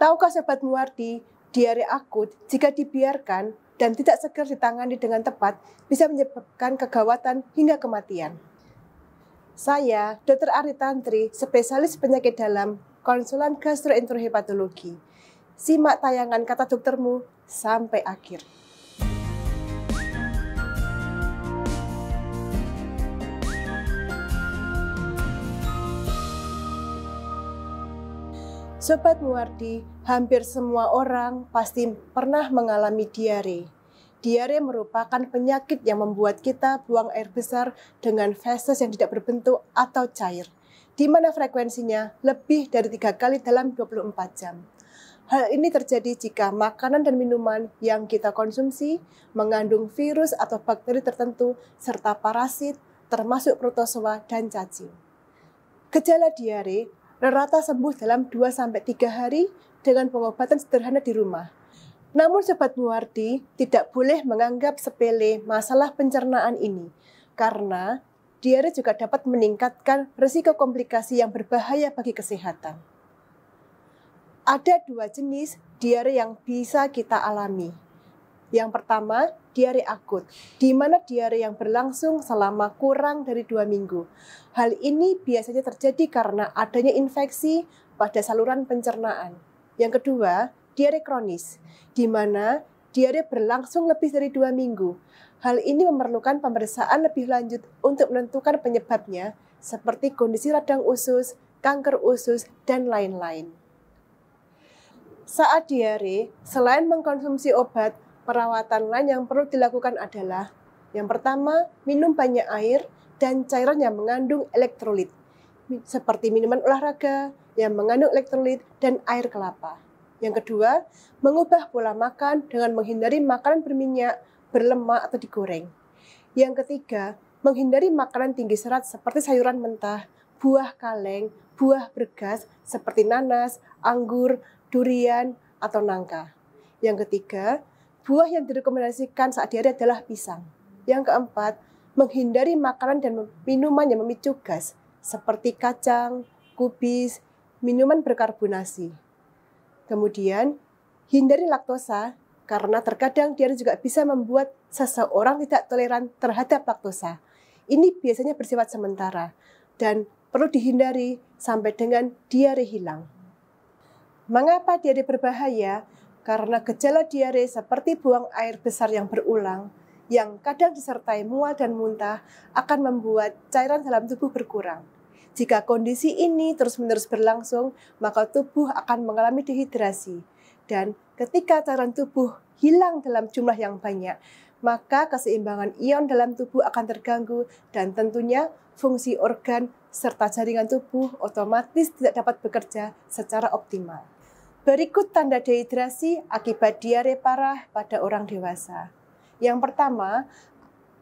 Tahukah Sobat Muwardi, diare akut jika dibiarkan dan tidak segera ditangani dengan tepat bisa menyebabkan kegawatan hingga kematian. Saya, Dr. Ari Tantri, spesialis penyakit dalam, konsulan gastroenterohepatologi. Simak tayangan Kata Doktermu sampai akhir. Sobat Muwardi, hampir semua orang pasti pernah mengalami diare. Diare merupakan penyakit yang membuat kita buang air besar dengan feses yang tidak berbentuk atau cair, di mana frekuensinya lebih dari 3 kali dalam 24 jam. Hal ini terjadi jika makanan dan minuman yang kita konsumsi mengandung virus atau bakteri tertentu serta parasit, termasuk protozoa dan cacing. Gejala diare rata sembuh dalam 2-3 hari dengan pengobatan sederhana di rumah. Namun Sobat Muwardi tidak boleh menganggap sepele masalah pencernaan ini, karena diare juga dapat meningkatkan risiko komplikasi yang berbahaya bagi kesehatan. Ada 2 jenis diare yang bisa kita alami. Yang pertama, diare akut, di mana diare yang berlangsung selama kurang dari 2 minggu. Hal ini biasanya terjadi karena adanya infeksi pada saluran pencernaan. Yang kedua, diare kronis, di mana diare berlangsung lebih dari 2 minggu. Hal ini memerlukan pemeriksaan lebih lanjut untuk menentukan penyebabnya, seperti kondisi radang usus, kanker usus, dan lain-lain. Saat diare, selain mengkonsumsi obat, perawatan lain yang perlu dilakukan adalah yang pertama, minum banyak air dan cairan yang mengandung elektrolit, seperti minuman olahraga yang mengandung elektrolit dan air kelapa. Yang kedua, mengubah pola makan dengan menghindari makanan berminyak, berlemak atau digoreng. Yang ketiga, menghindari makanan tinggi serat seperti sayuran mentah, buah kaleng, buah bergas seperti nanas, anggur, durian, atau nangka. Yang ketiga, buah yang direkomendasikan saat diare adalah pisang. Yang keempat, menghindari makanan dan minuman yang memicu gas, seperti kacang, kubis, minuman berkarbonasi. Kemudian, hindari laktosa, karena terkadang diare juga bisa membuat seseorang tidak toleran terhadap laktosa. Ini biasanya bersifat sementara, dan perlu dihindari sampai dengan diare hilang. Mengapa diare berbahaya? Karena gejala diare seperti buang air besar yang berulang, yang kadang disertai mual dan muntah, akan membuat cairan dalam tubuh berkurang. Jika kondisi ini terus-menerus berlangsung, maka tubuh akan mengalami dehidrasi. Dan ketika cairan tubuh hilang dalam jumlah yang banyak, maka keseimbangan ion dalam tubuh akan terganggu dan tentunya fungsi organ serta jaringan tubuh otomatis tidak dapat bekerja secara optimal. Berikut tanda dehidrasi akibat diare parah pada orang dewasa. Yang pertama,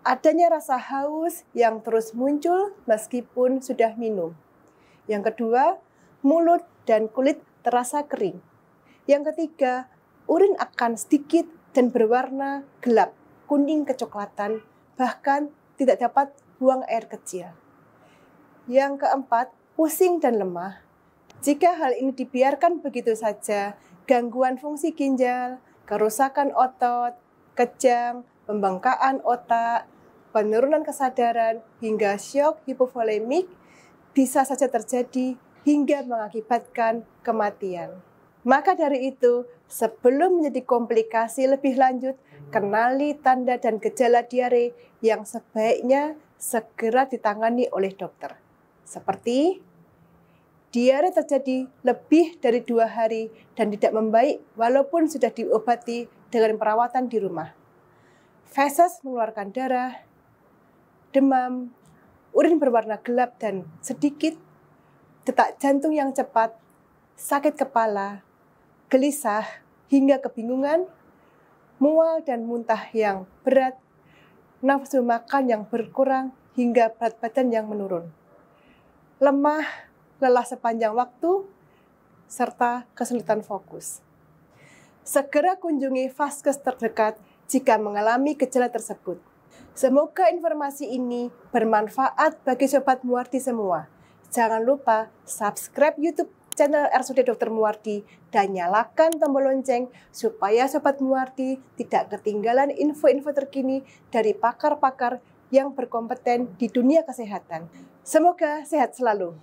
adanya rasa haus yang terus muncul meskipun sudah minum. Yang kedua, mulut dan kulit terasa kering. Yang ketiga, urin akan sedikit dan berwarna gelap, kuning kecoklatan, bahkan tidak dapat buang air kecil. Yang keempat, pusing dan lemah. Jika hal ini dibiarkan begitu saja, gangguan fungsi ginjal, kerusakan otot, kejang, pembengkakan otak, penurunan kesadaran, hingga syok hipovolemik bisa saja terjadi hingga mengakibatkan kematian. Maka dari itu, sebelum menjadi komplikasi lebih lanjut, kenali tanda dan gejala diare yang sebaiknya segera ditangani oleh dokter. Seperti diare terjadi lebih dari 2 hari dan tidak membaik walaupun sudah diobati dengan perawatan di rumah. Feses mengeluarkan darah, demam, urin berwarna gelap dan sedikit, detak jantung yang cepat, sakit kepala, gelisah hingga kebingungan, mual dan muntah yang berat, nafsu makan yang berkurang hingga berat badan yang menurun, lemah, lelah sepanjang waktu, serta kesulitan fokus. Segera kunjungi vaskes terdekat jika mengalami gejala tersebut. Semoga informasi ini bermanfaat bagi Sobat Muwardi semua. Jangan lupa subscribe YouTube channel RSUD Dr. Muwardi dan nyalakan tombol lonceng supaya Sobat Muwardi tidak ketinggalan info-info terkini dari pakar-pakar yang berkompeten di dunia kesehatan. Semoga sehat selalu.